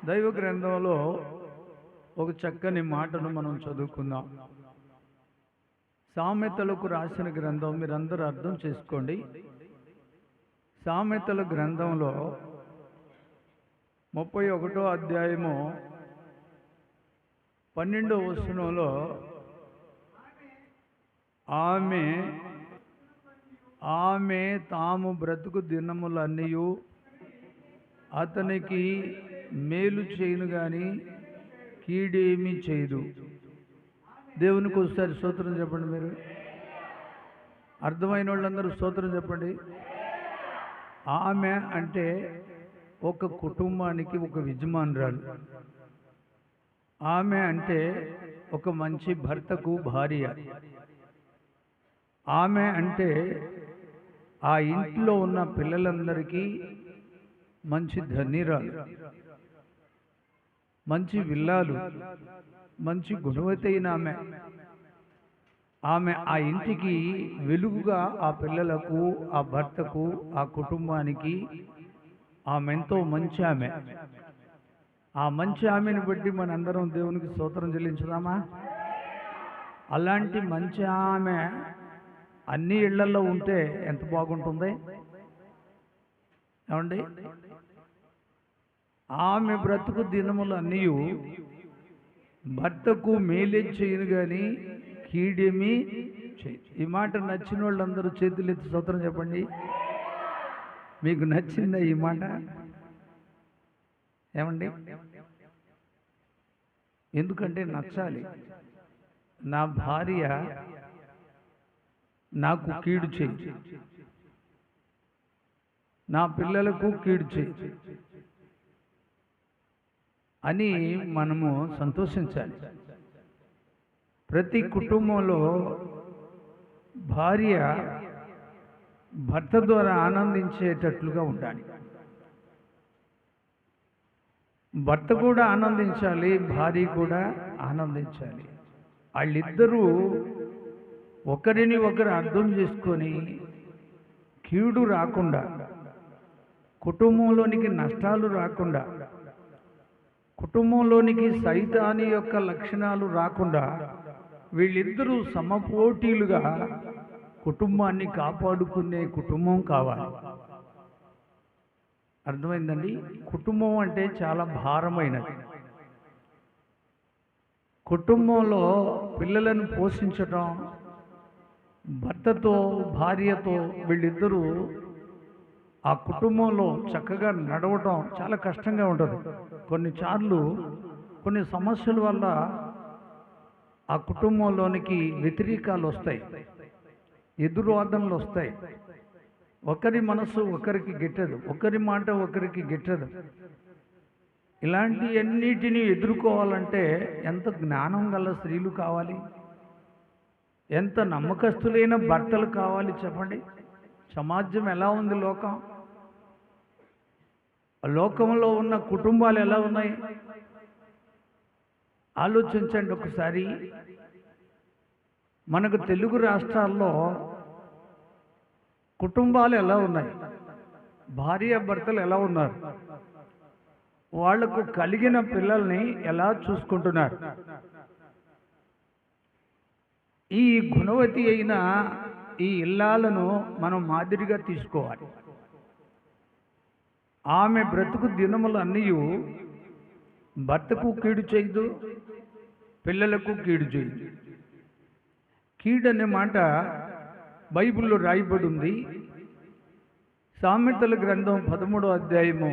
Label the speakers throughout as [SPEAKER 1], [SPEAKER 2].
[SPEAKER 1] దైవ గ్రంథంలో ఒక చక్కని మాటను మనం చదువుకుందాం. సామెతలకు రాసిన గ్రంథం మీరందరూ అర్థం చేసుకోండి. సామెతల గ్రంథంలో 31వ అధ్యాయము 12వ వచనంలో ఆమె తాము బ్రతుకు దినములన్నీయు అతనికి మేలు చేయను కానీ కీడేమీ చేయదు. దేవునికి ఒకసారి స్తోత్రం చెప్పండి. మీరు అర్థమైన వాళ్ళందరూ స్తోత్రం చెప్పండి. ఆమె అంటే ఒక కుటుంబానికి ఒక యజమానురాలు. ఆమె అంటే ఒక మంచి భర్తకు భార్య. ఆమె అంటే ఆ ఇంట్లో ఉన్న పిల్లలందరికీ మంచి ధన్యురాలు, మంచి విల్లాలు, మంచి గుణవతైన ఆమె ఆ ఇంటికి వెలుగుగా ఆ పిల్లలకు, ఆ భర్తకు, ఆ కుటుంబానికి ఆమె ఎంతో మంచి ఆమె. ఆ మంచి ఆమెను బట్టి మనందరం దేవునికి స్తోత్రం చెల్లించుదామా? అలాంటి మంచి ఆమె అన్ని ఇళ్లలో ఉంటే ఎంత బాగుంటుంది ఏమండి? ఆమె బ్రతుకు దినములు అన్నీ భర్తకు మేలే చేయను కానీ కీడేమీ చేయదు. ఈ మాట నచ్చిన వాళ్ళందరూ చేతులు ఎత్తి స్తోత్రం చెప్పండి. మీకు నచ్చిందా ఈ మాట? ఏమండి? ఎందుకంటే నచ్చాలి. నా భార్య నాకు కీడు చేయి, నా పిల్లలకు కీడు చేయి అని మనము సంతోషించాలి. ప్రతి కుటుంబంలో భార్య భర్త ద్వారా ఆనందించేటట్లుగా ఉండాలి. భర్త కూడా ఆనందించాలి, భార్య కూడా ఆనందించాలి. వాళ్ళిద్దరూ ఒకరిని ఒకరు అర్థం చేసుకొని కీడు రాకుండా, కుటుంబంలోనికి నష్టాలు రాకుండా, కుటుంబంలోనికి సైతాని యొక్క లక్షణాలు రాకుండా వీళ్ళిద్దరూ సమపోటీలుగా కుటుంబాన్ని కాపాడుకునే కుటుంబం కావాలి. అర్థమైందండి? కుటుంబం అంటే చాలా భారమైనది. కుటుంబంలో పిల్లలను పోషించటం, భర్తతో భార్యతో వీళ్ళిద్దరూ ఆ కుటుంబంలో చక్కగా నడవటం చాలా కష్టంగా ఉంటుంది. కొన్నిసార్లు కొన్ని సమస్యల వల్ల ఆ కుటుంబంలోనికి వ్యతిరేకాలు వస్తాయి, ఎదురువాదనలు వస్తాయి. ఒకరి మనసు ఒకరికి గిట్టదు, ఒకరి మాట ఒకరికి గిట్టదు. ఇలాంటివన్నిటినీ ఎదుర్కోవాలంటే ఎంత జ్ఞానం గల స్త్రీలు కావాలి, ఎంత నమ్మకస్తులైన భర్తలు కావాలి చెప్పండి. సమాజం ఎలా ఉంది? లోకంలో ఉన్న కుటుంబాలు ఎలా ఉన్నాయి ఆలోచించండి ఒకసారి. మనకు తెలుగు రాష్ట్రాల్లో కుటుంబాలు ఎలా ఉన్నాయి, భార్య భర్తలు ఎలా ఉన్నారు, వాళ్లకు కలిగిన పిల్లల్ని ఎలా చూసుకుంటున్నారు? ఈ గుణవతి అయిన ఈ ఇల్లాలను మనం మాదిరిగా తీసుకోవాలి. ఆమె బ్రతుకు దినములు అన్నీ భర్తకు కీడు చేయదు, పిల్లలకు కీడు చేయదు. కీడు అనే మాట బైబిల్లో రాయబడి ఉంది. సామెతల గ్రంథం 13వ అధ్యాయము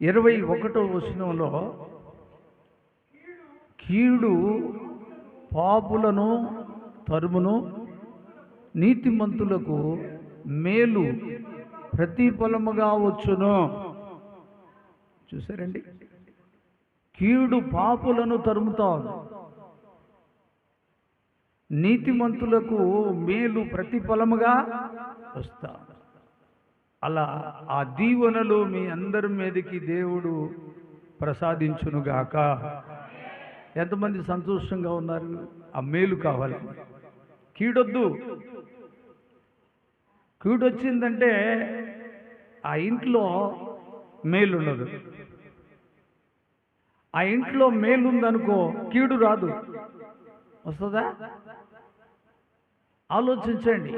[SPEAKER 1] 21వ వచనంలో కీడు పాపులను తరుమును, నీతిమంతులకు మేలు ప్రతిఫలముగా వచ్చును. చూసారండి? కీడు పాపులను తరుముతా ఉంది, నీతిమంతులకు మేలు ప్రతిఫలముగా వస్తా. అలా ఆ దీవెనలు మీ అందరి మీదకి దేవుడు ప్రసాదించునుగాక. ఎంతమంది సంతోషంగా ఉన్నారు? ఆ మేలు కావాలి. కీడొద్దు. కీడొచ్చిందంటే ఆ ఇంట్లో మేలుండదు. ఆ ఇంట్లో మేలుందనుకో కీడు రాదు. వస్తుందా? ఆలోచించండి.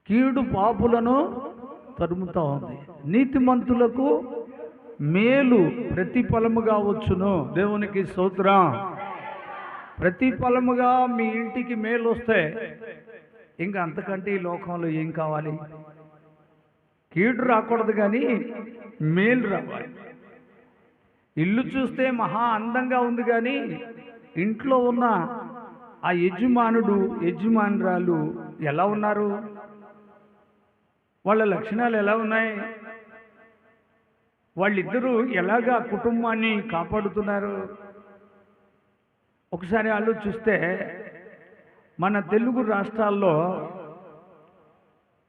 [SPEAKER 1] కీడు పాపులను తరుముతా ఉంది. నీతిమంతులకు మేలు ప్రతిఫలముగా వచ్చును. దేవునికి స్తోత్రం. ప్రతిఫలముగా మీ ఇంటికి మేలు వస్తే ఇంకా అంతకంటే ఈ లోకంలో ఏం కావాలి? కీడు రాకూడదు కానీ మేలు రావాలి. ఇల్లు చూస్తే మహా అందంగా ఉంది కానీ ఇంట్లో ఉన్న ఆ యజమానుడు యజమానురాలు ఎలా ఉన్నారు? వాళ్ళ లక్షణాలు ఎలా ఉన్నాయి? వాళ్ళిద్దరూ ఎలాగా కుటుంబాన్ని కాపాడుతున్నారు? ఒకసారి ఆలోచిస్తే మన తెలుగు రాష్ట్రాల్లో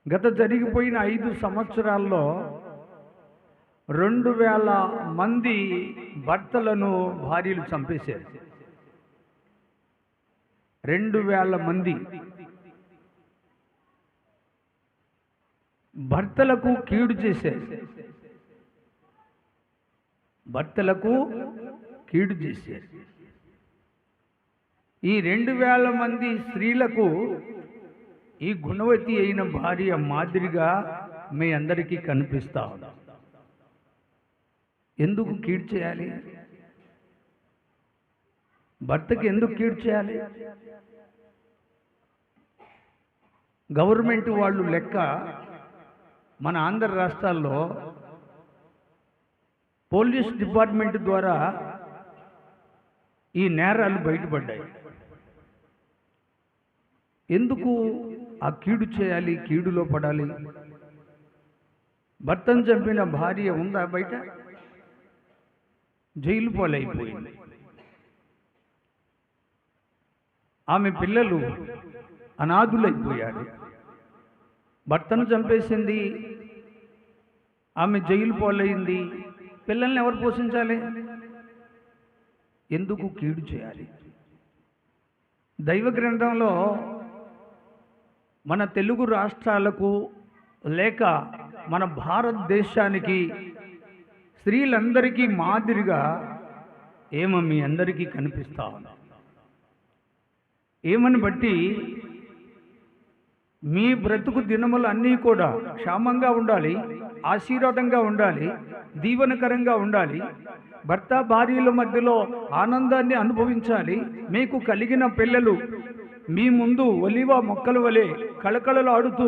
[SPEAKER 1] గత జరిగిపోయిన 5 సంవత్సరాల్లో 2000 మంది భర్తలను భార్యలు చంపేశారు. 2000 మంది భర్తలకు కీడు చేశారు. భర్తలకు కీడు చేశారు. ఈ 2000 మంది స్త్రీలకు ఈ గుణవతి అయిన భార్య మాదిరిగా మీ అందరికీ కనిపిస్తా ఉంది. ఎందుకు కీడు చేయాలి? భర్తకి ఎందుకు కీడు చేయాలి? గవర్నమెంట్ వాళ్ళు లెక్క మన ఆంధ్ర రాష్ట్రాల్లో పోలీస్ డిపార్ట్మెంట్ ద్వారా ఈ నేరాలు బయటపడ్డాయి. ఎందుకు ఆ కీడు చేయాలి? కీడులో పడాలి? భర్తను చంపిన భార్య ఉందా బయట? జైలు పాలైపోయింది. ఆమె పిల్లలు అనాథులైపోయారు. భర్తను చంపేసింది, ఆమె జైలు పాలైంది. పిల్లల్ని ఎవరు పోషించాలి? ఎందుకు కీడు చేయాలి? దైవ గ్రంథంలో మన తెలుగు రాష్ట్రాలకు లేక మన భారతదేశానికి స్త్రీలందరికీ మాదిరిగా ఏమో మీ అందరికీ కనిపిస్తా ఉంది. ఏమని బట్టి మీ బ్రతుకు దినములు అన్నీ కూడా క్షేమంగా ఉండాలి, ఆశీర్వాదంగా ఉండాలి, దీవెనకరంగా ఉండాలి. భర్త భార్యల మధ్యలో ఆనందాన్ని అనుభవించాలి. మీకు కలిగిన పిల్లలు మీ ముందు ఒలివ మొక్కల వలె కళకళలాడుతూ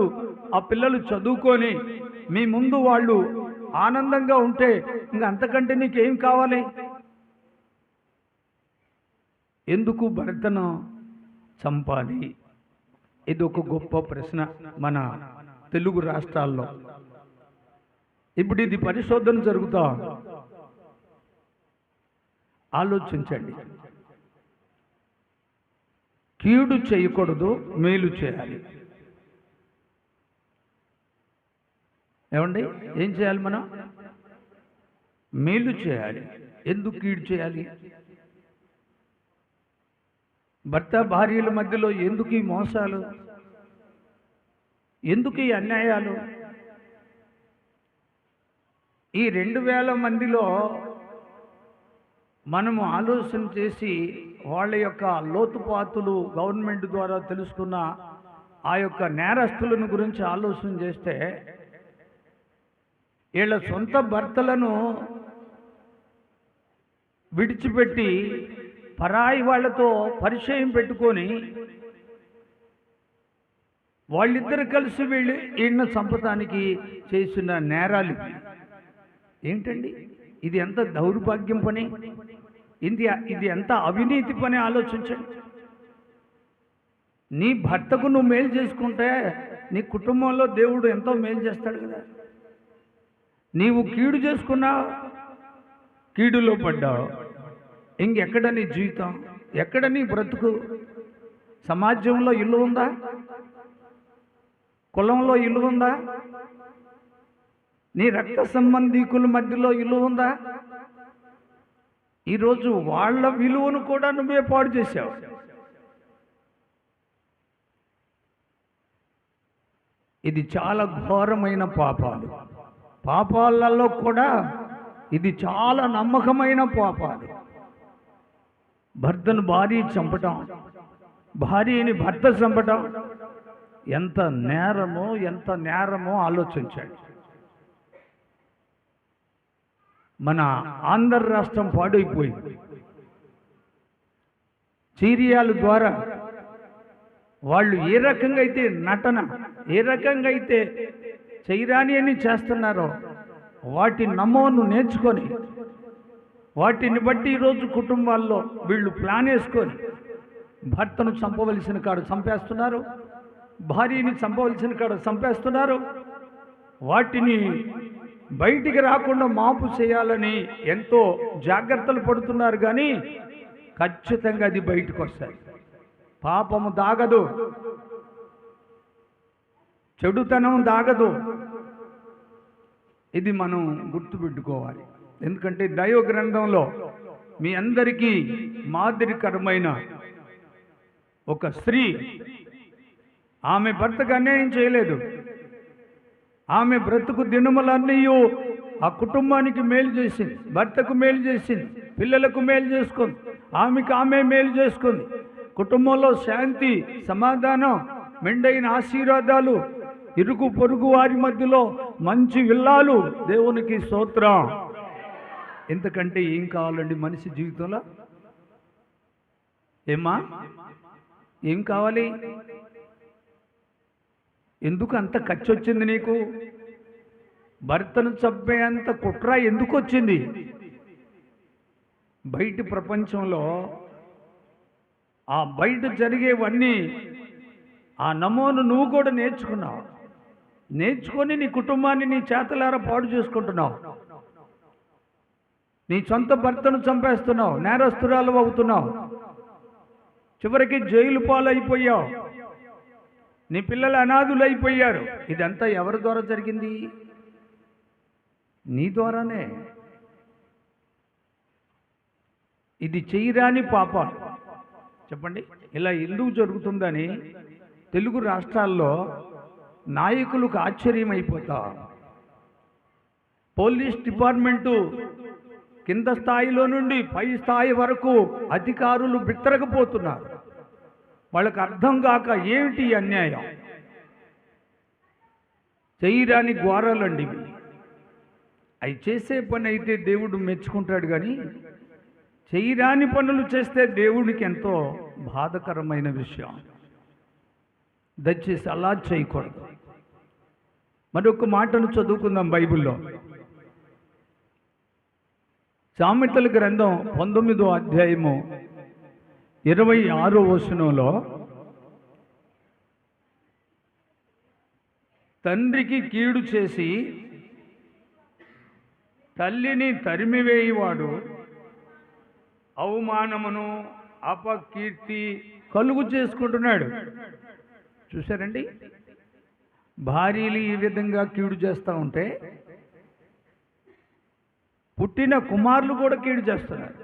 [SPEAKER 1] ఆ పిల్లలు చదువుకొని మీ ముందు వాళ్ళు ఆనందంగా ఉంటే ఇంకా అంతకంటే నీకేం కావాలి? ఎందుకు భర్తను చంపాలి? ఇది ఒక గొప్ప ప్రశ్న మన తెలుగు రాష్ట్రాల్లో. ఇప్పుడు ఇది పరిశోధన జరుగుతా. ఆలోచించండి. కీడు చేయకూడదు, మేలు చేయాలి. ఏమండి? ఏం చేయాలి మనం? మేలు చేయాలి. ఎందుకు కీడు చేయాలి? భర్త భార్యల మధ్యలో ఎందుకు ఈ మోసాలు? ఎందుకు ఈ అన్యాయాలు? ఈ 2000 మందిలో మనము ఆలోచన చేసి వాళ్ళ యొక్క లోతుపాతులు గవర్నమెంట్ ద్వారా తెలుసుకున్న ఆ యొక్క నేరస్తులను గురించి ఆలోచన చేస్తే వీళ్ళ సొంత భర్తలను విడిచిపెట్టి పరాయి వాళ్ళతో పరిచయం పెట్టుకొని వాళ్ళిద్దరు కలిసి వీళ్ళు ఈయన చంపటానికి చేసిన నేరాలు ఏంటండి? ఇది ఎంత దౌర్భాగ్యం పని! ఇది ఎంత అవినీతి పని! ఆలోచించండి. నీ భర్తకు నువ్వు మేలు చేసుకుంటే నీ కుటుంబంలో దేవుడు ఎంతో మేలు చేస్తాడు కదా. నీవు కీడు చేసుకున్నావు, కీడులో పడ్డావు. ఇంకెక్కడ నీ జీవితం? ఎక్కడ నీ బ్రతుకు? సమాజంలో ఇల్లు ఉందా? కులంలో ఇల్లు ఉందా? నీ రక్త సంబంధీకుల మధ్యలో ఇల్లు ఉందా? ఈరోజు వాళ్ళ విలువను కూడా నువ్వే పాడు చేశావు. ఇది చాలా ఘోరమైన పాపాలు. పాపాలలో కూడా ఇది చాలా నమ్మకమైన పాపాలు. భర్తను భార్య చంపటం, భార్యని భర్త చంపటం ఎంత నేరమో ఆలోచించండి. మన ఆంధ్ర రాష్ట్రం పాడైపోయింది. సీరియాల ద్వారా వాళ్ళు ఏ రకంగా అయితే నటన, ఏ రకంగా అయితే చేయరాని అని చేస్తున్నారో వాటి నమోను నేర్చుకొని వాటిని బట్టి ఈరోజు కుటుంబాల్లో వీళ్ళు ప్లాన్ వేసుకొని భర్తను చంపవలసిన కాడు చంపేస్తున్నారు, భార్యని చంపవలసిన కాడు చంపేస్తున్నారు. వాటిని బయటికి రాకుండా మాపు చేయాలని ఎంతో జాగ్రత్తలు పడుతున్నారు. కానీ ఖచ్చితంగా అది బయటకు వస్తాయి. పాపము దాగదు, చెడుతనం దాగదు. ఇది మనం గుర్తుపెట్టుకోవాలి. ఎందుకంటే దైవ గ్రంథంలో మీ అందరికీ మాదిరికరమైన ఒక స్త్రీ, ఆమె భర్తకు అన్యాయం చేయలేదు. ఆమె బ్రతుకు దినములన్నీ ఆ కుటుంబానికి మేలు చేసింది, భర్తకు మేలు చేసింది, పిల్లలకు మేలు చేసుకుంది, ఆమె మేలు చేసుకుంది. కుటుంబంలో శాంతి, సమాధానం, మెండైన ఆశీర్వాదాలు, ఇరుగు పొరుగు వారి మధ్యలో మంచి విల్లాలు. దేవునికి స్తోత్రం. ఎంతకంటే ఏం కావాలండి మనిషి జీవితంలో? ఏం కావాలి? ఎందుకు అంత ఖర్చు వచ్చింది నీకు? భర్తను చంపేంత కుట్ర ఎందుకు వచ్చింది? బయటి ప్రపంచంలో ఆ బయట జరిగేవన్నీ ఆ నమోను నువ్వు కూడా నేర్చుకున్నావు. నేర్చుకొని నీ కుటుంబాన్ని నీ చేతలారా పాడు చేసుకుంటున్నావు. నీ సొంత భర్తను చంపేస్తున్నావు, నేరస్తురాలు అవుతున్నావు, చివరికి జైలు పాలైపోయావు, నీ పిల్లలు అనాథులు అయిపోయారు. ఇదంతా ఎవరి ద్వారా జరిగింది? నీ ద్వారానే. ఇది చేయరాని పాపాలు. చెప్పండి, ఇలా ఎందుకు జరుగుతుందని తెలుగు రాష్ట్రాల్లో నాయకులకు ఆశ్చర్యం అయిపోతా. పోలీస్ డిపార్ట్మెంటు కింద స్థాయిలో నుండి పై స్థాయి వరకు అధికారులు బిత్తరకపోతున్నారు. వాళ్ళకి అర్థం కాక ఏమిటి అన్యాయం? చేయరాని ఘోరాలండి ఇవి. అవి చేసే పని అయితే దేవుడు మెచ్చుకుంటాడు, కానీ చేయరాని పనులు చేస్తే దేవుడికి ఎంతో బాధకరమైన విషయం. దయచేసి అలా చేయకూడదు. మరొక మాటను చదువుకుందాం బైబిల్లో. సామెతల గ్రంథం 19వ అధ్యాయము 26వ వచనంలో, తండ్రికి కీడు చేసి తల్లిని తరిమివేయువాడు అవమానమును అపకీర్తి కలుగు చేసుకుంటున్నాడు. చూశారండి, భార్యలు ఈ విధంగా కీడు చేస్తూ ఉంటే పుట్టిన కుమారులు కూడా కీడు చేస్తున్నారు.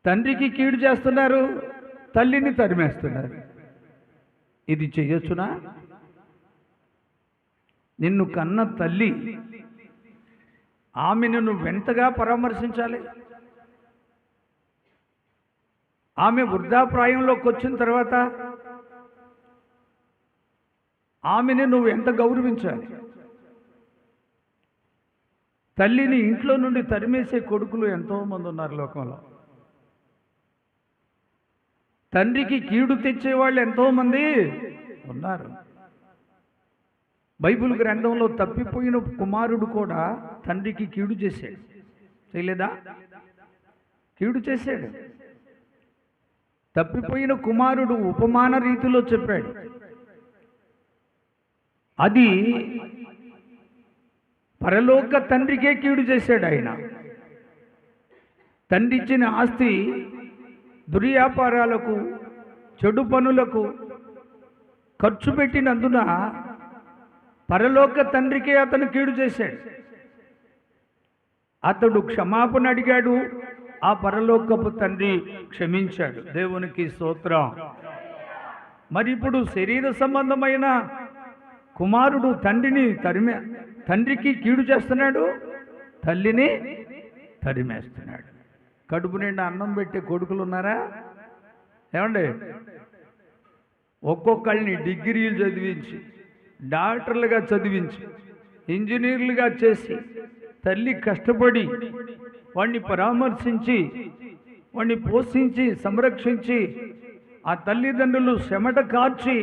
[SPEAKER 1] తండ్రికి కీడు చేస్తున్నారు, తల్లిని తరిమేస్తున్నారు. ఇది చేయొచ్చునా? నిన్ను కన్న తల్లి, ఆమెను నువ్వు ఎంతగా పరామర్శించాలి. ఆమె వృద్ధాప్రాయంలోకి వచ్చిన తర్వాత ఆమెను నువ్వు ఎంత గౌరవించాలి. తల్లిని ఇంట్లో నుండి తరిమేసే కొడుకులు ఎంతోమంది ఉన్నారు లోకంలో. తండ్రికి కీడు తెచ్చేవాళ్ళు ఎంతోమంది ఉన్నారు. బైబిల్ గ్రంథంలో తప్పిపోయిన కుమారుడు కూడా తండ్రికి కీడు చేశాడు. చేయలేదా? కీడు చేశాడు. తప్పిపోయిన కుమారుడు ఉపమాన రీతిలో చెప్పాడు. అది పరలోక తండ్రికే కీడు చేశాడు. ఆయన తండ్రి ఇచ్చిన ఆస్తి దుర్వ్యాపారాలకు, చెడు పనులకు ఖర్చు పెట్టినందున పరలోక తండ్రికే అతను కీడు చేశాడు. అతడు క్షమాపణ అడిగాడు, ఆ పరలోకపు తండ్రి క్షమించాడు. దేవునికి స్తోత్రం. మరి ఇప్పుడు శరీర సంబంధమైన కుమారుడు తండ్రికి కీడు చేస్తున్నాడు, తల్లిని తరిమేస్తున్నాడు. కడుపు నిండా అన్నం పెట్టే కొడుకులు ఉన్నారా? ఏమండి, ఒక్కొక్కళ్ళని డిగ్రీలు చదివించి, డాక్టర్లుగా చదివించి, ఇంజనీర్లుగా చేసి, తల్లి కష్టపడి వాడిని పరామర్శించి, వాడిని పోషించి, సంరక్షించి, ఆ తల్లిదండ్రులు చెమట కార్చి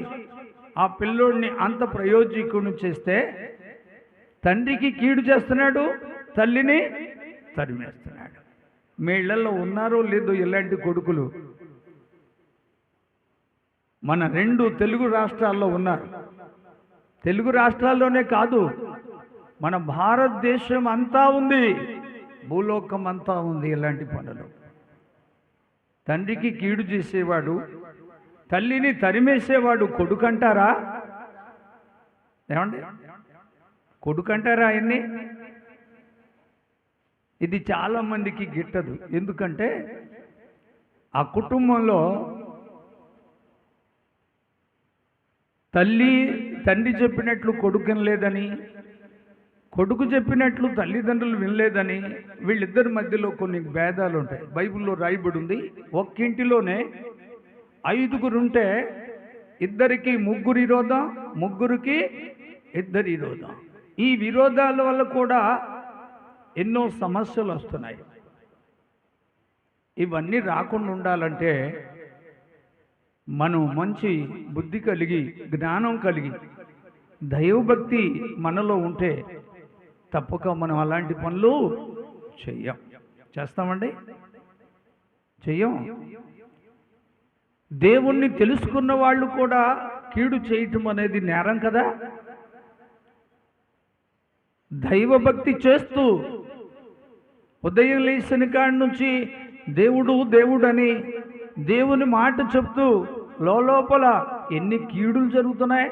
[SPEAKER 1] ఆ పిల్లోడిని అంత ప్రయోజకుడిని చేస్తే తండ్రికి కీడు చేస్తున్నాడు, తల్లిని తరిమేస్తున్నాడు. మీ ఇళ్లలో ఉన్నారో లేదో ఇలాంటి కొడుకులు? మన 2 తెలుగు రాష్ట్రాల్లో ఉన్నారు. తెలుగు రాష్ట్రాల్లోనే కాదు, మన భారతదేశం అంతా ఉంది, భూలోకం అంతా ఉంది ఇలాంటి పనులు. తండ్రికి కీడు చేసేవాడు, తల్లిని తరిమేసేవాడు కొడుకంటారా? ఏమండి, కొడుకంటారా ఆయన్ని? ఇది చాలా మందికి గిట్టదు. ఎందుకంటే ఆ కుటుంబంలో తండ్రి చెప్పినట్లు కొడుకు వినలేదని, కొడుకు చెప్పినట్లు తల్లిదండ్రులు వినలేదని వీళ్ళిద్దరి మధ్యలో కొన్ని భేదాలు ఉంటాయి. బైబిల్లో రాయబడి ఉంది, ఒక్కింటిలోనే 5గురు ఉంటే 2కి 3 విరోధం, 3కి 2 విరోధం. ఈ విరోధాల వల్ల కూడా ఎన్నో సమస్యలు వస్తున్నాయి. ఇవన్నీ రాకుండా ఉండాలంటే మనం మంచి బుద్ధి కలిగి, జ్ఞానం కలిగి, దైవభక్తి మనలో ఉంటే తప్పక మనం అలాంటి పనులు చేస్తామండి? చెయ్యం. దేవుణ్ణి తెలుసుకున్న వాళ్ళు కూడా కీడు చేయటం అనేది నేరం కదా. దైవభక్తి చేస్తూ ఉదయం లేచిన కాడి నుంచి దేవుడు దేవుడని దేవుని మాట చెప్తూ లోపల ఎన్ని కీడులు జరుగుతున్నాయి.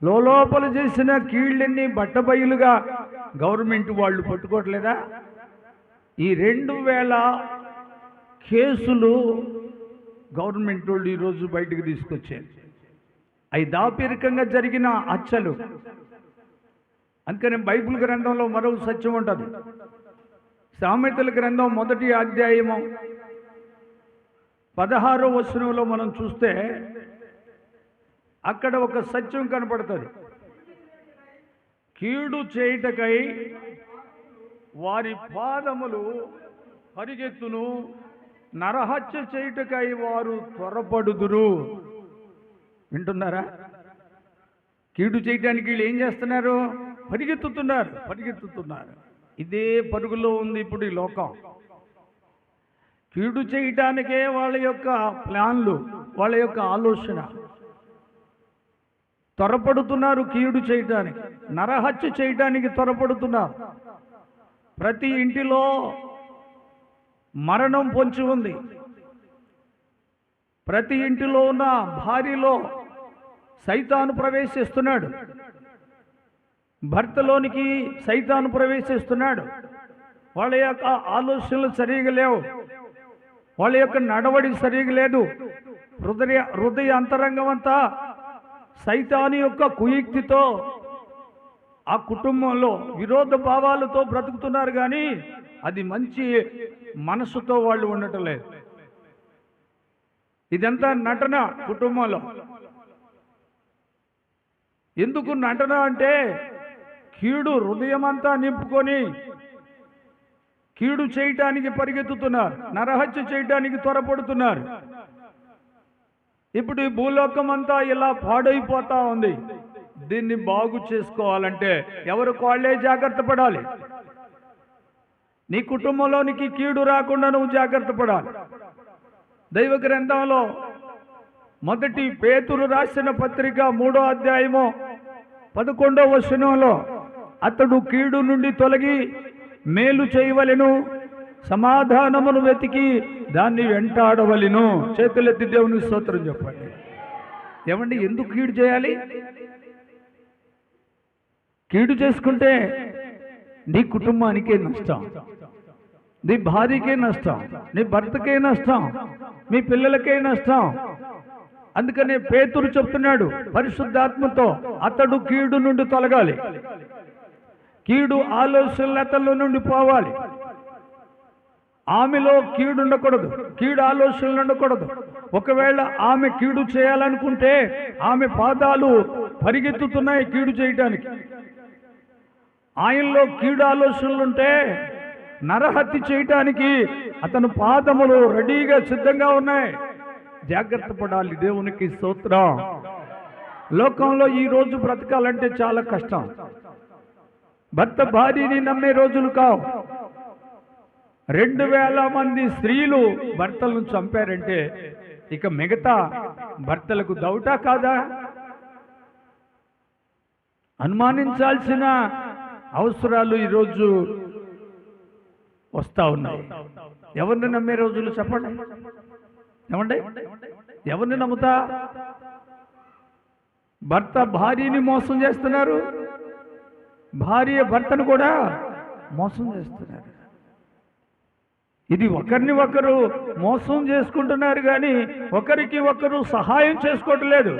[SPEAKER 1] లోపల చేసిన కీళ్ళెన్ని బట్టబయలుగా గవర్నమెంట్ వాళ్ళు పట్టుకోవట్లేదా? ఈ 2000 కేసులు గవర్నమెంట్ వాళ్ళు ఈరోజు బయటకు తీసుకొచ్చారు. అవి దాపరికంగా జరిగిన హత్యలు. అందుకని బైబిల్ గ్రంథంలో మరో సత్యం ఉంటుంది. సామెతల గ్రంథం 1వ అధ్యాయము 16వ వచనంలో మనం చూస్తే అక్కడ ఒక సత్యం కనపడుతుంది. కీడు చేయుటకై వారి పాదములు పరిగెత్తును, నరహత్య చేయుటకై వారు త్వరపడుదురు. వింటున్నారా? కీడు చేయడానికి వీళ్ళు ఏం చేస్తున్నారు? పరిగెత్తుతున్నారు. ఇదే పరుగులో ఉంది ఇప్పుడు ఈ లోకం. కీడు చేయటానికే వాళ్ళ యొక్క ప్లాన్లు, వాళ్ళ యొక్క ఆలోచన. త్వరపడుతున్నారు కీడు చేయటానికి, నరహత్య చేయటానికి త్వరపడుతున్నారు. ప్రతి ఇంటిలో మరణం పొంచి ఉంది. ప్రతి ఇంటిలో ఉన్న భార్యలో సైతాను ప్రవేశిస్తున్నాడు, భర్తలోనికి సైతాను ప్రవేశిస్తున్నాడు. వాళ్ళ యొక్క ఆలోచనలు సరిగా లేవు, వాళ్ళ యొక్క నడవడి సరిగా లేదు. హృదయ అంతరంగం అంతా సైతాను యొక్క కుయుక్తితో ఆ కుటుంబంలో విరోధ భావాలతో బ్రతుకుతున్నారు. కానీ అది మంచి మనసుతో వాళ్ళు ఉండటం లేదు. ఇదంతా నటన కుటుంబంలో. ఎందుకు నటన అంటే కీడు హృదయమంతా నింపుకొని కీడు చేయటానికి పరిగెత్తుతున్నారు, నరహత్య చేయటానికి త్వరపడుతున్నారు. ఇప్పుడు ఈ భూలోకం అంతా ఇలా పాడైపోతా ఉంది. దీన్ని బాగు చేసుకోవాలంటే ఎవరికి వాళ్ళే జాగ్రత్త పడాలి. నీ కుటుంబంలోనికి కీడు రాకుండా నువ్వు జాగ్రత్త పడాలి. దైవ గ్రంథంలో 1 పేతురు రాసిన పత్రిక 3వ అధ్యాయము 11వ వచనంలో అతడు కీడు నుండి తొలగి మేలు చేయవలెను, సమాధానమును వెతికి దాన్ని వెంటాడవలెను. చేతులెత్తి దేవుని స్తోత్రం చెప్పండి. ఏమండి, ఎందుకు కీడు చేయాలి? కీడు చేసుకుంటే నీ కుటుంబానికే నష్టం, నీ భార్యకే నష్టం, నీ భర్తకే నష్టం, మీ పిల్లలకే నష్టం. అందుకనే పేతురు చెప్తున్నాడు పరిశుద్ధాత్మతో, అతడు కీడు నుండి తొలగాలి, కీడు ఆలోచనలు అతనిలో నుండి పోవాలి. ఆమెలో కీడు ఉండకూడదు, కీడు ఆలోచనలు ఉండకూడదు. ఒకవేళ ఆమె కీడు చేయాలనుకుంటే ఆమె పాదాలు పరిగెత్తుతున్నాయి కీడు చేయటానికి. ఆయనలో కీడు ఆలోచనలుంటే నరహత్య చేయటానికి అతను పాదములు రెడీగా సిద్ధంగా ఉన్నాయి. జాగ్రత్త పడాలి. దేవునికి స్తోత్రం. లోకంలో ఈ రోజు బ్రతకాలంటే చాలా కష్టం. భర్త భార్యని నమ్మే రోజులు కావు. 2000 మంది స్త్రీలు భర్తలను చంపారంటే ఇక మిగతా భర్తలకు దౌటా కాదా? అనుమానించాల్సిన అవసరాలు ఈరోజు వస్తూ ఉన్నాయి. ఎవరిని నమ్మే రోజులు చెప్పండి? ఏమండి, ఎవరిని నమ్ముతా? భర్త భార్యని మోసం చేస్తున్నారు, భార్య భర్తను కూడా మోసం చేస్తున్నారు. ఇది ఒకరిని ఒకరు మోసం చేసుకుంటున్నారు కానీ ఒకరికి ఒకరు సహాయం చేసుకోవట్లేదు.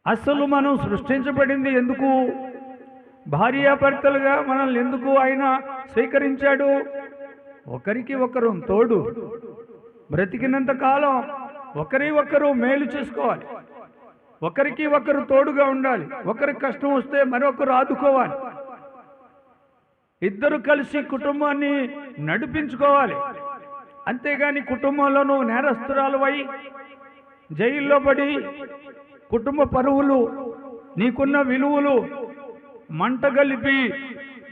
[SPEAKER 1] అసలు మనం సృష్టించబడింది ఎందుకు? భార్యాభర్తలుగా మనల్ని ఎందుకు ఆయన స్వీకరించాడు? ఒకరికి ఒకరు తోడు. బ్రతికినంత కాలం ఒకరి ఒకరు మేలు చేసుకోవాలి, ఒకరికి ఒకరు తోడుగా ఉండాలి. ఒకరికి కష్టం వస్తే మరొకరు ఆదుకోవాలి. ఇద్దరు కలిసి కుటుంబాన్ని నడిపించుకోవాలి. అంతేగాని కుటుంబంలో నువ్వు నేరస్తురాలువై జైల్లో పడి కుటుంబ పరువులు, నీకున్న విలువలు మంటగలిపి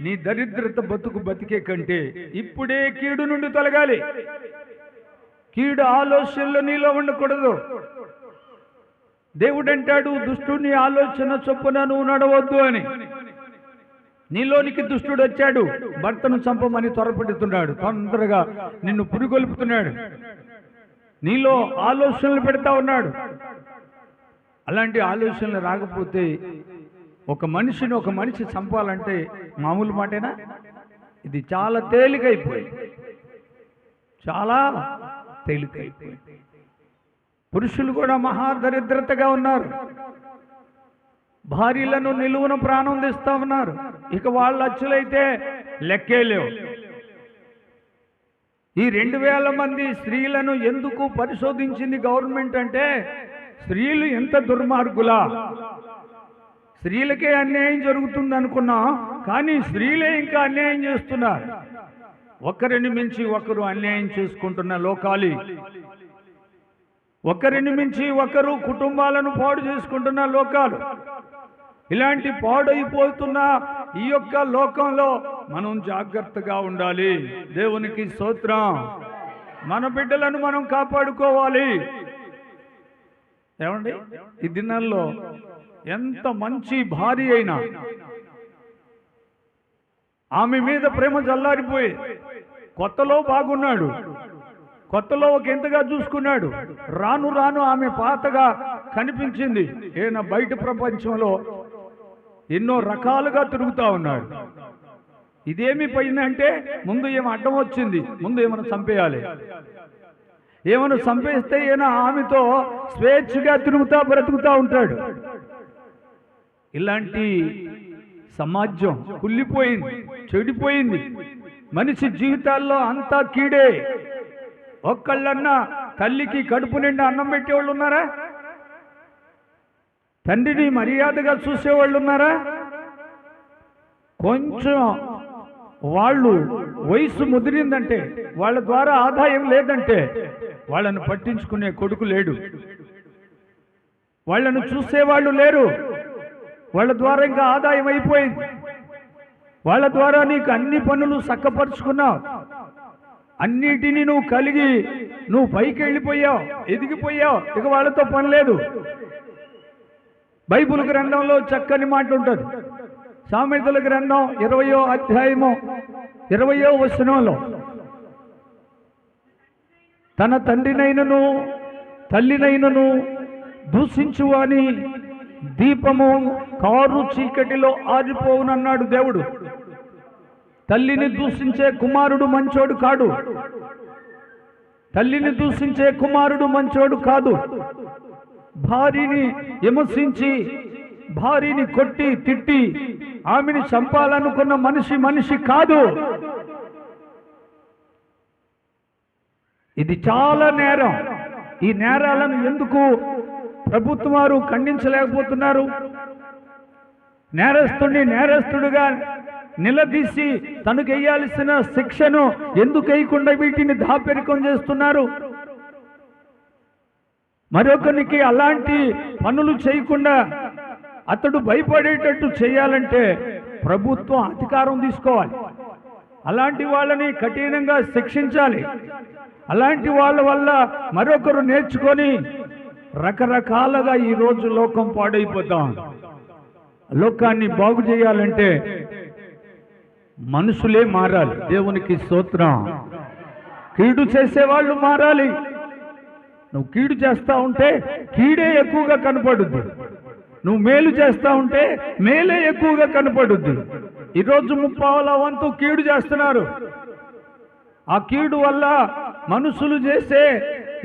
[SPEAKER 1] నీ దరిద్రత బతికే కంటే ఇప్పుడే కీడు నుండి తొలగాలి. కీడు ఆలోచనలు నీలో ఉండకూడదు. దేవుడు అంటాడు, దుష్టుని ఆలోచన చొప్పున నువ్వు నడవద్దు అని. నీలోనికి దుష్టుడు వచ్చాడు, భర్తను చంపమని త్వరపెడుతున్నాడు, తొందరగా నిన్ను పురిగొల్పుతున్నాడు, నీలో ఆలోచనలు పెడతా ఉన్నాడు. అలాంటి ఆలోచనలు రాకపోతే ఒక మనిషి చంపాలంటే మామూలు మాటేనా? ఇది చాలా తేలికైపోయింది, చాలా తేలికైపోయింది. పురుషులు కూడా మహాదరిద్రతగా ఉన్నారు. భార్యలను నిలువున ప్రాణం తీస్తా ఉన్నారు. ఇక వాళ్ళ అచ్చులైతే లెక్కే లేవు. ఈ 2000 మంది స్త్రీలను ఎందుకు పరిశోధించింది గవర్నమెంట్ అంటే, స్త్రీలు ఎంత దుర్మార్గులా, స్త్రీలకే అన్యాయం జరుగుతుంది అనుకున్నాం, కానీ స్త్రీలే ఇంకా అన్యాయం చేస్తున్నారు. ఒకరిని మించి ఒకరు అన్యాయం చేసుకుంటున్న లోకాలి, ఒకరిని మించి ఒకరు కుటుంబాలను పాడు చేసుకుంటున్న లోకాలు. ఇలాంటి పాడైపోతున్న ఈ యొక్క లోకంలో మనం జాగ్రత్తగా ఉండాలి. దేవునికి స్తోత్రం. మన బిడ్డలను మనం కాపాడుకోవాలి. ఏమండి, ఈ దినాల్లో ఎంత మంచి భార్య అయినా ఆమె మీద ప్రేమ జల్లారిపోయి, కొత్తలో బాగున్నాడు, కొత్తలో ఒక ఎంతగా చూసుకున్నాడు, రాను రాను ఆమె పాతగా కనిపించింది. ఈయన బయట ప్రపంచంలో ఎన్నో రకాలుగా తిరుగుతూ ఉన్నాడు. ఇదేమి పోయిందంటే, ముందు ఏమో అడ్డం వచ్చింది, ముందు ఏమైనా చంపేయాలి, ఏమైనా చంపేస్తే ఈయన ఆమెతో స్వేచ్ఛగా తిరుగుతా బ్రతుకుతూ ఉంటాడు. ఇలాంటి సమాజం కుళ్ళిపోయింది, చెడిపోయింది. మనిషి జీవితాల్లో అంతా కీడే. ఒక్కళ్ళన్నా తల్లికి కడుపు నిండా అన్నం పెట్టేవాళ్ళు ఉన్నారా? తండ్రిని మర్యాదగా చూసేవాళ్ళు ఉన్నారా? కొంచెం వాళ్ళు వయసు ముదిరిందంటే, వాళ్ళ ద్వారా ఆదాయం లేదంటే వాళ్ళను పట్టించుకునే కొడుకు లేడు, వాళ్ళను చూసేవాళ్ళు లేరు. వాళ్ళ ద్వారా ఇంకా ఆదాయం అయిపోయింది. వాళ్ళ ద్వారా నీకు అన్ని పనులు చక్కపరుచుకున్నావు, అన్నిటినీ నువ్వు కలిగి నువ్వు పైకి వెళ్ళిపోయావు, ఎదిగిపోయావు. ఇక వాళ్ళతో పని లేదు. బైబిల్ గ్రంథంలో చక్కని మాట ఉంటుంది. సామెతల గ్రంథం 20వ అధ్యాయము 20వ వచనంలో, తన తండ్రినైనను తల్లినైనను దూషించువాని దీపము కారు చీకటిలో ఆరిపోవునన్నాడు దేవుడు. తల్లిని దూషించే కుమారుడు మంచోడు కాడు. తల్లిని దూషించే కుమారుడు మంచోడు కాదు. భార్యని విమర్శించి, భార్యని కొట్టి తిట్టి ఆమెని చంపాలనుకున్న మనిషి కాదు. ఇది చాలా నేరం. ఈ నేరాలను ఎందుకు ప్రభుత్వం వారు ఖండించలేకపోతున్నారు? నేరస్తుడిగా నిలదీసి తనకు వేయాల్సిన శిక్షను ఎందుకు వేయకుండా వీటిని దాపెరికం చేస్తున్నారు? మరొకరికి అలాంటి పనులు చేయకుండా అతడు భయపడేటట్టు చేయాలంటే ప్రభుత్వం అధికారం తీసుకోవాలి. అలాంటి వాళ్ళని కఠినంగా శిక్షించాలి. అలాంటి వాళ్ళ వల్ల మరొకరు నేర్చుకొని రకరకాలుగా ఈరోజు లోకం పాడైపోతాం. లోకాన్ని బాగు చేయాలంటే మనుషులే మారాలి. దేవునికి స్తోత్రం. కీడు చేసేవాళ్ళు మారాలి. నువ్వు కీడు చేస్తా ఉంటే కీడే ఎక్కువగా కనపడుద్ది. నువ్వు మేలు చేస్తా ఉంటే మేలే ఎక్కువగా కనపడుద్ది. ఈరోజు 30% వంతు కీడు చేస్తున్నారు. ఆ కీడు వల్ల మనుషులు చేసే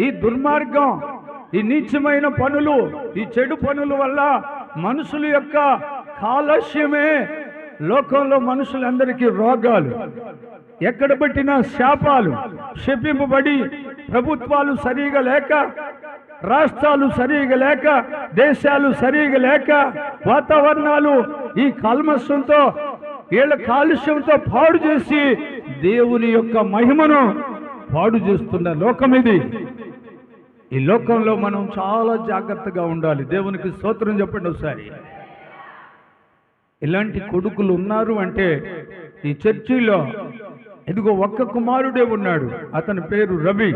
[SPEAKER 1] ఈ దుర్మార్గం, ఈ నీచమైన పనులు, ఈ చెడు పనుల వల్ల మనుషుల యొక్క కాలస్యమే లోకంలో మనుషులందరికీ రోగాలు, ఎక్కడ పెట్టినా శాపాలు, శపింపబడి ప్రభుత్వాలు సరిగా లేక, రాష్ట్రాలు సరిగా లేక, దేశాలు సరిగా లేక, వాతావరణాలు ఈ కల్మషంతో, వీళ్ళ కాలుష్యంతో పాడు చేసి దేవుని యొక్క మహిమను పాడు చేస్తున్న లోకం ఇది. ఈ లోకంలో మనం చాలా జాగ్రత్తగా ఉండాలి. దేవునికి స్తోత్రం చెప్పండి ఒకసారి. ఇలాంటి కొడుకులు ఉన్నారు అంటే ఈ చర్చిలో ఇదిగో ఒక్క కుమారుడే ఉన్నాడు. అతని పేరు రవి.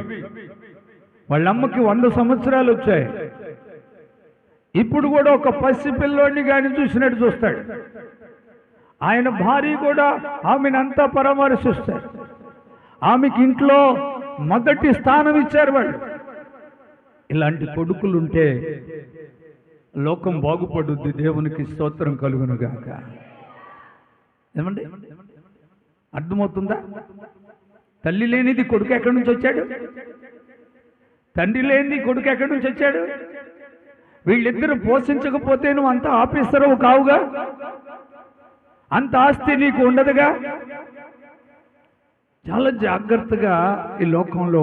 [SPEAKER 1] వాళ్ళమ్మకి 100 సంవత్సరాలు వచ్చాయి. ఇప్పుడు కూడా ఒక పసి పిల్లోడిని కానీ చూసినట్టు చూస్తాడు. ఆయన భార్య కూడా ఆమెనంతా పరామర్శిస్తాడు. ఆమెకి ఇంట్లో మొదటి స్థానం ఇచ్చారు వాళ్ళు. ఇలాంటి కొడుకులుంటే లోకం బాగుపడుద్ది. దేవునికి స్తోత్రం కలుగునుగాక. ఏమండి, అర్థమవుతుందా? తల్లి లేనిది కొడుకు ఎక్కడి నుంచి వచ్చాడు? తండ్రి లేనిది కొడుకు ఎక్కడి నుంచి వచ్చాడు? వీళ్ళిద్దరూ పోషించకపోతే నువ్వు అంత ఆఫీసరవు కావుగా, అంత ఆస్తి నీకు ఉండదుగా. చాలా జాగ్రత్తగా ఈ లోకంలో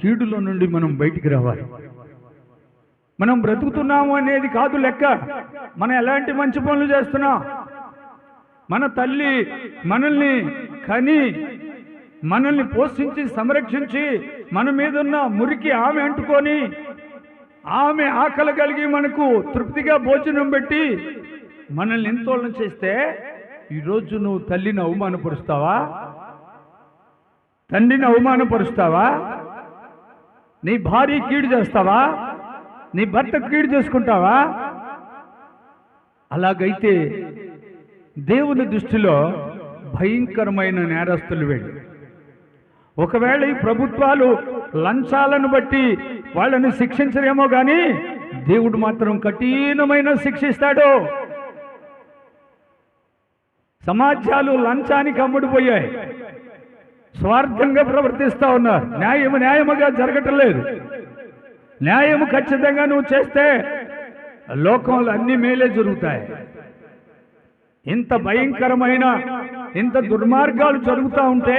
[SPEAKER 1] కీడులో నుండి మనం బయటికి రావాలి. మనం బ్రతుకుతున్నాము అనేది కాదు లెక్క, మనం ఎలాంటి మంచి పనులు చేస్తున్నాం. మన తల్లి మనల్ని కని, మనల్ని పోషించి సంరక్షించి, మన మీద ఉన్న మురికి ఆమె అంటుకొని, ఆమె ఆకలి కలిగి మనకు తృప్తిగా భోజనం పెట్టి మనల్ని ఎంతోళన చేస్తే ఈరోజు నువ్వు తల్లిని అవమానపరుస్తావా? తండ్రిని అవమానపరుస్తావా? నీ భార్య కీడు చేస్తావా? నీ భర్త కీడు చేసుకుంటావా? అలాగైతే దేవుని దృష్టిలో భయంకరమైన నేరస్తులు వీళ్ళు. ఒకవేళ ఈ ప్రభుత్వాలు లంచాలను బట్టి వాళ్ళని శిక్షించరేమో కానీ దేవుడు మాత్రం కఠినమైన శిక్షిస్తాడు. సమాజాలు లంచానికి అమ్ముడుపోయాయి, స్వార్థంగా ప్రవర్తిస్తూ ఉన్నారు. న్యాయముగా జరగటం లేదు. న్యాయము ఖచ్చితంగా నువ్వు చేస్తే లోకంలో అన్ని మేలే జరుగుతాయి. ఇంత భయంకరమైన, ఇంత దుర్మార్గాలు జరుగుతూ ఉంటే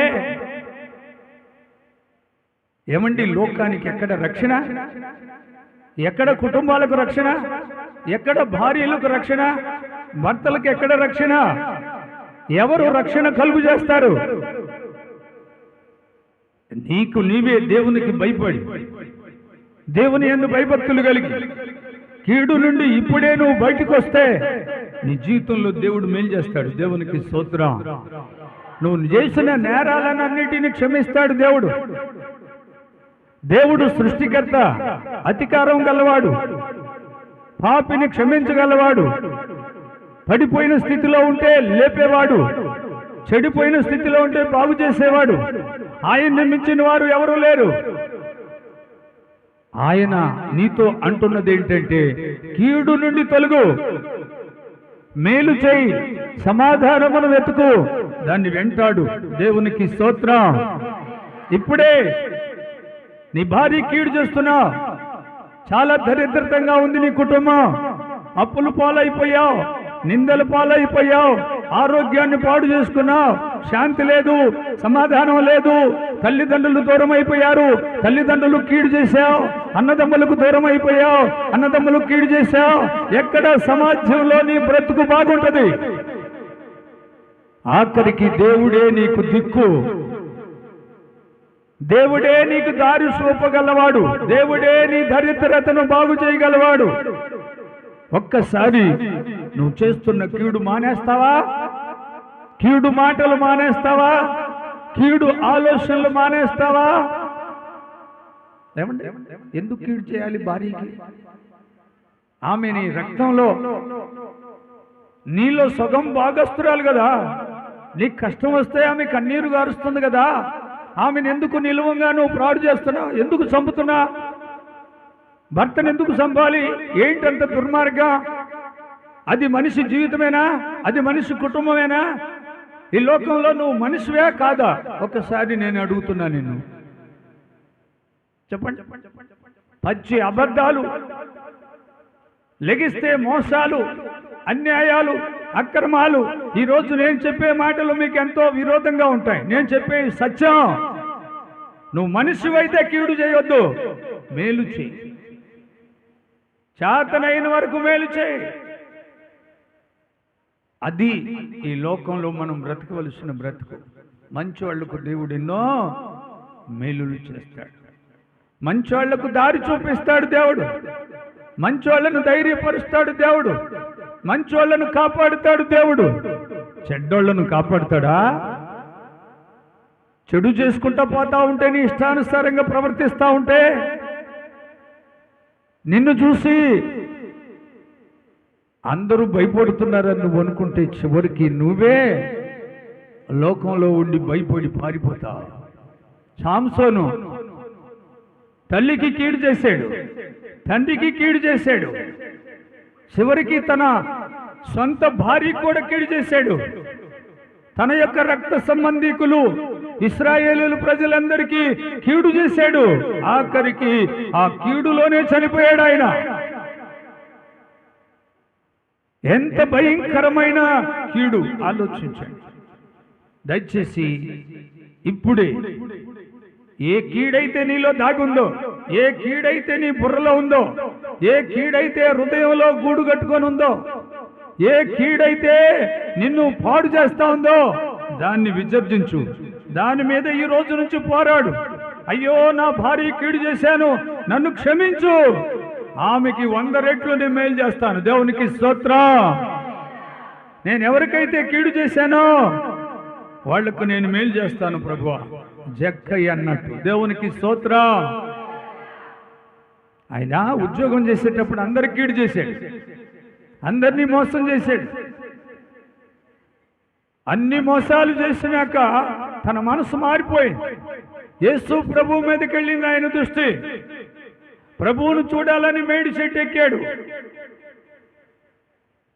[SPEAKER 1] ఏమండి, లోకానికి ఎక్కడ రక్షణ? ఎక్కడ కుటుంబాలకు రక్షణ? ఎక్కడ భార్యలకు రక్షణ? భర్తలకు ఎక్కడ రక్షణ? ఎవరు రక్షణ కలుగు చేస్తారు? నీకు నీవే దేవునికి భయపడి, దేవుని యందు భయభక్తులు కలిగి, కీడు నుండి ఇప్పుడే నువ్వు బయటకు వస్తే నీ జీవితంలో దేవుడు మేలు చేస్తాడు. దేవునికి స్తోత్రం. నువ్వు చేసిన నేరాలన్నిటిని క్షమిస్తాడు దేవుడు. దేవుడు సృష్టికర్త, అధికారం గలవాడు, పాపిని క్షమించగలవాడు, పడిపోయిన స్థితిలో ఉంటే లేపేవాడు, చెడిపోయిన స్థితిలో ఉంటే బాగు చేసేవాడు. ఆయన్ని మించిన వారు ఎవరూ లేరు. ఆయన నీతో అంటున్నది ఏంటంటే, కీడు నుండి తొలగు, మేలు చేయి, సమాధానమును వెతుకు, దాన్ని వెంటాడు. దేవునికి స్తోత్రం. ఇప్పుడే నీ భార్య కీడు చేస్తున్నావు, చాలా దరిద్రతంగా ఉంది నీ కుటుంబం, అప్పులు పాలైపోయావు, నిందల పాలైపోయావు, ఆరోగ్యాన్ని పాడు చేసుకున్నావు, శాంతి లేదు, సమాధానం లేదు, తల్లిదండ్రులు దూరం అయిపోయారు, తల్లిదండ్రులు కీడు చేశావు, అన్నదమ్ములకు దూరం అయిపోయావు, అన్నదమ్ములకు కీడు చేశావు. ఎక్కడ సమాజంలో నీ బ్రతుకు బాగుంటది? ఆఖరికి దేవుడే నీకు దిక్కు, దేవుడే నీకు దారి చూపగలవాడు, దేవుడే నీ దరిద్రతను బాగు చేయగలవాడు. ఒక్కసారి నువ్వు చేస్తున్న కీడు మానేస్తావా? కీడు మాటలు మానేస్తావా? కీడు ఆలోచనలు మానేస్తావా? ఏమంటే ఎందుకు కీడు చేయాలి భార్యకి? ఆమె నీ రక్తంలో, నీలో సగం భాగస్తురాలు కదా. నీకు కష్టం వస్తే ఆమె కన్నీరు గారుస్తుంది కదా. ఆమెను ఎందుకు నిలువంగా నువ్వు ప్రాడు చేస్తున్నావు? ఎందుకు చంపుతున్నా? భర్తను ఎందుకు చంపాలి? ఏంటంత దుర్మార్గం? అది మనిషి జీవితమేనా? అది మనిషి కుటుంబమేనా? ఈ లోకంలో నువ్వు మనిషివే కాదా? ఒకసారి నేను అడుగుతున్నా నిన్ను, చెప్పండి. పచ్చి అబద్ధాలు, లెగిస్తే మోసాలు, అన్యాయాలు, అక్రమాలు. ఈరోజు నేను చెప్పే మాటలు మీకు ఎంతో విరోధంగా ఉంటాయి. నేను చెప్పే సత్యం. నువ్వు మనిషివైతే కీడు చేయొద్దు, మేలు చేయి. చేతనైన వరకు మేలు చేయి. అది ఈ లోకంలో మనం బ్రతకవలసిన బ్రతుకు. మంచివాళ్లకు దేవుడు ఎన్నో మేలులు చేస్తాడు, మంచివాళ్లకు దారి చూపిస్తాడు దేవుడు, మంచివాళ్లను ధైర్యపరుస్తాడు దేవుడు, మంచివాళ్లను కాపాడుతాడు దేవుడు. చెడ్డోళ్లను కాపాడుతాడా? చెడు చేసుకుంటా పోతా ఉంటే, నీ ఇష్టానుసారంగా ప్రవర్తిస్తూ ఉంటే, నిన్ను చూసి అందరూ భయపడుతున్నారని నువ్వు అనుకుంటే, చివరికి నువ్వే లోకంలో ఉండి భయపడి పారిపోతావు. సాంసోను తల్లికి కీడు చేశాడు, తండ్రికి కీడు చేశాడు, చివరికి తన సొంత భార్యకు కూడా కీడు చేశాడు. తన యొక్క రక్త సంబంధికులు ఇశ్రాయేలు ప్రజలందరికీ కీడు చేశాడు. ఆఖరికి ఆ కీడులోనే చనిపోయాడు ఆయన. ఎంత భయంకరమైన కీడు ఆలోచించండి దయచేసి. ఇప్పుడే ఏ కీడైతే నీలో దాగుందో, ఏ కీడైతే నీ బుర్రలో ఉందో, ఏ కీడైతే హృదయంలో గూడు కట్టుకొని ఉందో, ఏ కీడైతే నిన్ను పాడు చేస్తా ఉందో, దాన్ని విసర్జించు. దాని మీద ఈ రోజు నుంచి పోరాడు. అయ్యో, నా భార్య కీడు చేశాను, నన్ను క్షమించు, ఆమెకి 100 రెట్లు నేను మేలు చేస్తాను. దేవునికి స్తోత్రం. నేను ఎవరికైతే కీడు చేశానో వాళ్లకు నేను మేలు చేస్తాను ప్రభువా. జక్కయ్య అన్నట్టు. దేవునికి స్తోత్రం. ఆయన ఉద్యోగం చేసేటప్పుడు అందరికి కీడు చేశాడు, అందరినీ మోసం చేశాడు. అన్ని మోసాలు చేసినాక తన మనసు మారిపోయింది. యేసు ప్రభు మీదకి వెళ్ళింది ఆయన దృష్టి. ప్రభువును చూడాలని మేడి చెట్టు ఎక్కాడు.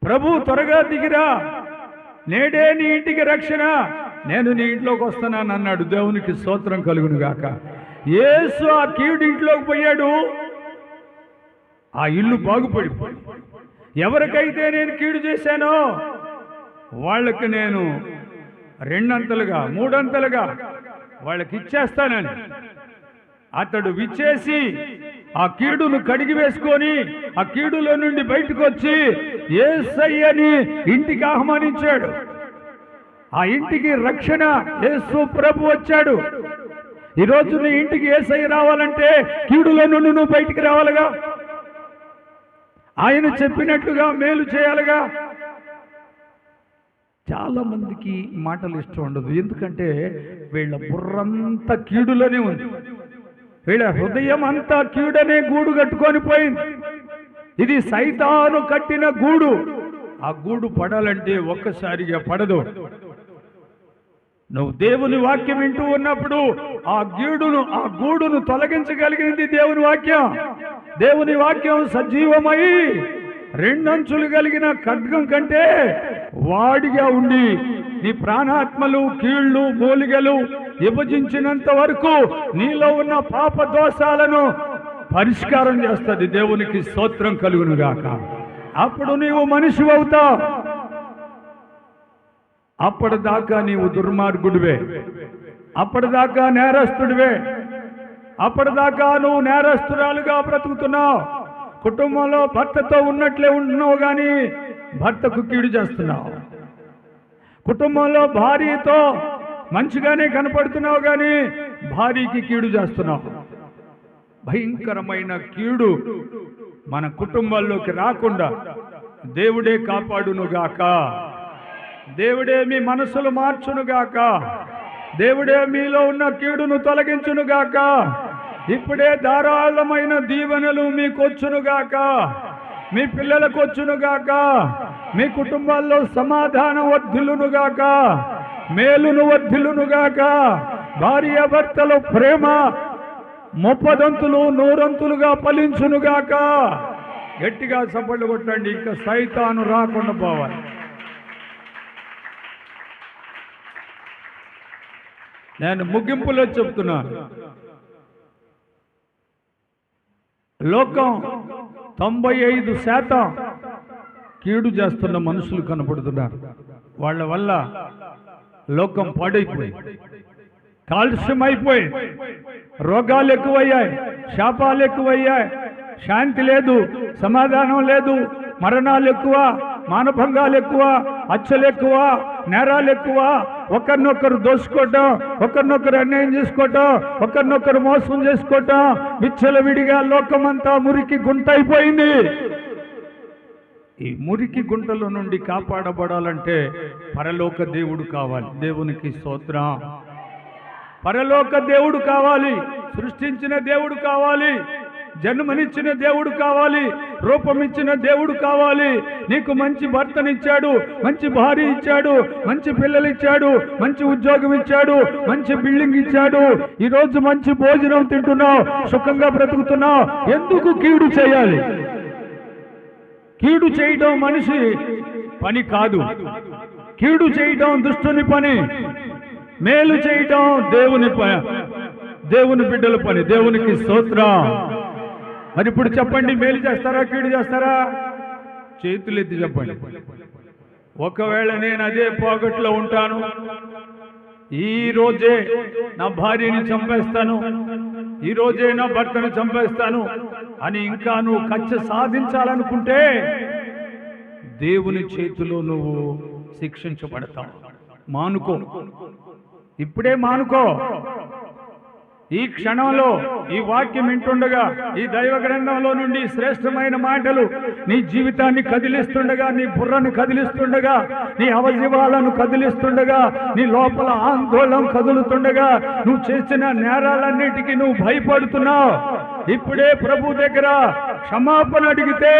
[SPEAKER 1] ప్రభు త్వరగా దిగిరా, నేడే నీ ఇంటికి రక్షణ, నేను నీ ఇంట్లోకి వస్తున్నాను అన్నాడు. దేవునికి స్తోత్రం కలుగును గాక. యేసు ఆ కీడు ఇంట్లోకి పోయాడు, ఆ ఇల్లు బాగుపడిపోయింది. ఎవరికైతే నేను కీడు చేశానో వాళ్ళకి నేను 2 అంతలుగా 3 అంతలుగా వాళ్ళకి ఇచ్చేస్తానని అతడు విచ్చేసి ఆ కీడును కడిగి వేసుకొని ఆ కీడులో నుండి బయటకు వచ్చి యేసయ్యని ఇంటికి ఆహ్వానించాడు. ఆ ఇంటికి రక్షణ యేసు ప్రభు వచ్చాడు. ఈరోజు నీ ఇంటికి యేసయ్య రావాలంటే కీడులో నుండి నువ్వు బయటికి రావాలిగా, ఆయన చెప్పినట్లుగా మేలు చేయాలిగా. చాలా మందికి మాటలు ఇష్టం ఉండదు, ఎందుకంటే వీళ్ళ బుర్రంతా కీడులోనే ఉంది, వీళ్ళ హృదయం అంతా కీడనే గూడు కట్టుకొని పోయింది. ఇది సైతాను కట్టిన గూడు. ఆ గూడు పడాలంటే ఒక్కసారిగా పడదు. నువ్వు దేవుని వాక్యం వింటూ ఉన్నప్పుడు ఆ గూడును తొలగించగలిగింది దేవుని వాక్యం. దేవుని వాక్యం సజీవమై 2 అంచులు కలిగిన ఖడ్గం కంటే వాడిగా ఉండి నీ ప్రాణాత్మలు, కీళ్లు, మూలిగలు విభజించినంత వరకు నీలో ఉన్న పాప దోషాలను పరిష్కారం చేస్తుంది. దేవునికి స్తోత్రం కలుగును గాక. అప్పుడు నీవు మనిషి అవుతావు. అప్పటిదాకా నీవు దుర్మార్గుడివే, అప్పటిదాకా నేరస్తుడివే, అప్పటిదాకా నువ్వు నేరస్తురాలుగా బ్రతుకుతున్నావు. కుటుంబంలో భర్తతో ఉన్నట్లే ఉంటున్నావు కానీ భర్తకు కీడు చేస్తున్నావు. కుటుంబంలో భార్యతో మంచిగానే కనపడుతున్నావు కానీ భార్యకి కీడు చేస్తున్నావు. భయంకరమైన కీడు మన కుటుంబాల్లోకి రాకుండా దేవుడే కాపాడునుగాక. దేవుడే మీ మనసులు మార్చునుగాక. దేవుడే మీలో ఉన్న కీడును తొలగించునుగాక. ఇప్పుడే ధారాళమైన దీవెనలు మీకు వచ్చునుగాక, మీ పిల్లలకు వచ్చునుగాక, మీ కుటుంబాల్లో సమాధానం వర్ధిల్లునుగాక, మేలును వర్ధిల్లునుగాక. భార్య భర్తల ప్రేమ 30 100 ఫలించునుగాక. గట్టిగా చప్పట్లు కొట్టండి. ఇంకా సైతాను రాకుండా పోవాలి. నేను ముగింపులో చెప్తున్నాను, లోకం 95% కీడు చేస్తున్న మనుషులు కనపడుతున్నారు. వాళ్ళ వల్ల లోకం పాడైపోయి, కాలుష్యం అయిపోయి, రోగాలు ఎక్కువయ్యాయి, శాపాలు ఎక్కువయ్యాయి, శాంతి లేదు, సమాధానం లేదు, మరణాలు ఎక్కువ, మానభంగాలు ఎక్కువ, హత్యలు ఎక్కువ, నేరాలు ఎక్కువ, ఒకరినొకరు దోసుకోవటం, ఒకరినొకరు అన్యాయం చేసుకోవటం, ఒకరినొకరు మోసం చేసుకోవటం, విచ్చలవిడిగా లోకమంతా మురికి గుంట అయిపోయింది. ఈ మురికి గుంటల నుండి కాపాడబడాలంటే పరలోక దేవుడు కావాలి. దేవునికి స్తోత్రం. పరలోక దేవుడు కావాలి, సృష్టించిన దేవుడు కావాలి, జన్మనిచ్చిన దేవుడు కావాలి, రూపమిచ్చిన దేవుడు కావాలి. నీకు మంచి భర్తనిచ్చాడు, మంచి భార్య ఇచ్చాడు, మంచి పిల్లలు ఇచ్చాడు, మంచి ఉద్యోగం ఇచ్చాడు, మంచి బిల్డింగ్ ఇచ్చాడు. ఈరోజు మంచి భోజనం తింటున్నావు, సుఖంగా బ్రతుకుతున్నావు. ఎందుకు కీడు చేయాలి? కీడు చేయడం మనిషి పని కాదు. కీడు చేయడం దుష్టుని పని, మేలు చేయడం దేవుని బిడ్డల పని. దేవునికి స్తోత్రం. మరి ఇప్పుడు చెప్పండి, మేలు చేస్తారా కీడు చేస్తారా? చేతులు ఎత్తి చెప్పండి. ఒకవేళ నేను అదే పోగొట్లో ఉంటాను, ఈ రోజే నా భార్యని చంపేస్తాను, ఈ రోజే నా భర్తను చంపేస్తాను అని ఇంకా నువ్వు కక్ష సాధించాలనుకుంటే దేవుని చేతిలో నువ్వు శిక్షించబడతావు. మానుకో, ఇప్పుడే మానుకో. ఈ క్షణంలో ఈ వాక్యం వింటుండగా, ఈ దైవ గ్రంథంలో నుండి శ్రేష్టమైన మాటలు నీ జీవితాన్ని కదిలిస్తుండగా, నీ బుర్రను కదిలిస్తుండగా, నీ అవయవాలను కదిలిస్తుండగా, నీ లోపల ఆందోళన కదులుతుండగా, నువ్వు చేసిన నేరాలన్నిటికీ నువ్వు భయపడుతున్నావు. ఇప్పుడే ప్రభు దగ్గర క్షమాపణ అడిగితే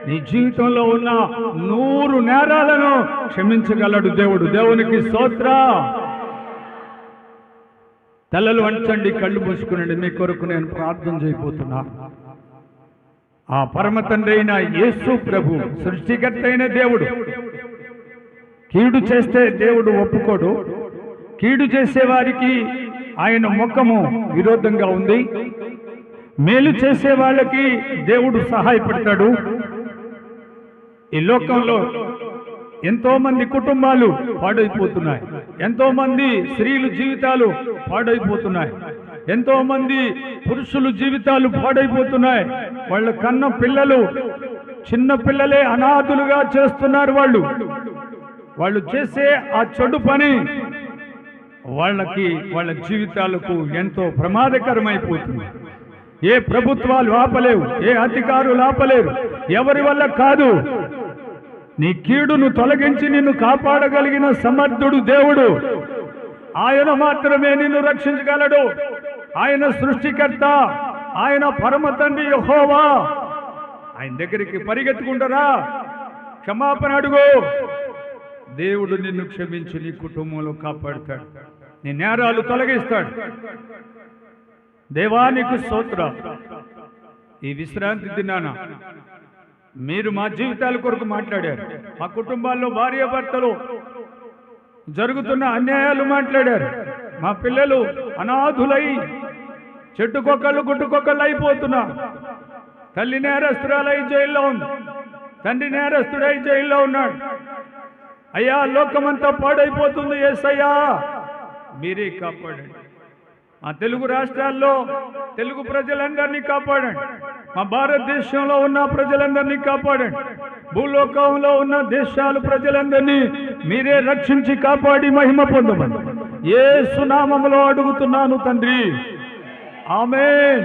[SPEAKER 1] నీ జీవితంలో ఉన్న 100 నేరాలను క్షమించగలడు దేవుడు. దేవునికి స్తోత్రం. తలలు వంచండి, కళ్ళు మూసుకునండి. మీ కొరకు నేను ప్రార్థన చేయబోతున్నా. ఆ పరమ తండ్రి అయిన యేసు ప్రభు, సృష్టికర్త అయిన దేవుడు, కీడు చేస్తే దేవుడు ఒప్పుకోడు. కీడు చేసే వారికి ఆయన ముఖము విరోధంగా ఉంది. మేలు చేసే వాళ్ళకి దేవుడు సహాయపడతాడు. ఈ లోకంలో ఎంతో మంది కుటుంబాలు పాడైపోతున్నాయి, ఎంతో మంది స్త్రీలు జీవితాలు పాడైపోతున్నాయి, ఎంతో మంది పురుషులు జీవితాలు పాడైపోతున్నాయి. వాళ్ళ కన్న పిల్లలు, చిన్న పిల్లలే అనాథులుగా చేస్తున్నారు. వాళ్ళు చేసే ఆ చెడు పని వాళ్ళ జీవితాలకు ఎంతో ప్రమాదకరమైపోతుంది. ఏ ప్రభుత్వాలు ఆపలేవు, ఏ అధికారులు ఆపలేరు, ఎవరి వల్ల కాదు. నీ కీడును తొలగించి నిన్ను కాపాడగలిగిన సమర్థుడు దేవుడు. ఆయన మాత్రమే నిన్ను రక్షించగలడు. ఆయన సృష్టికర్త, ఆయన పరమ తండ్రి యెహోవా. ఆయన దగ్గరికి పరిగెత్తుకుంటారా, క్షమాపణ అడుగు. దేవుడు నిన్ను క్షమించి నీ కుటుంబంలో కాపాడుతాడు, నీ నేరాలు తొలగిస్తాడు. దేవానికి స్తోత్రం. ఈ విశ్రాంతి దినాన మీరు మా జీవితాల కొరకు మాట్లాడారు, మా కుటుంబాల్లో భార్యాభర్తలు జరుగుతున్న అన్యాయాలు మాట్లాడారు, మా పిల్లలు అనాథులై చెట్టుకొక్కళ్ళు గుట్టుకొక్కళ్ళు అయిపోతున్నారు. తల్లి నేరస్తురాలై జైల్లో ఉంది, తండ్రి నేరస్తుడై జైల్లో ఉన్నాడు. అయ్యా, లోకమంతా పాడైపోతుంది, యేసయ్యా మీరే కాపాడండి. మా తెలుగు రాష్ట్రాల్లో తెలుగు ప్రజలందరినీ కాపాడండి. మా భారతదేశంలో ఉన్న ప్రజలందరినీ కాపాడండి. భూలోకంలో ఉన్న దేశాలు ప్రజలందరినీ మీరే రక్షించి కాపాడి మహిమ పొందమని యేసు నామములో అడుగుతున్నాను తండ్రి, ఆమేన్.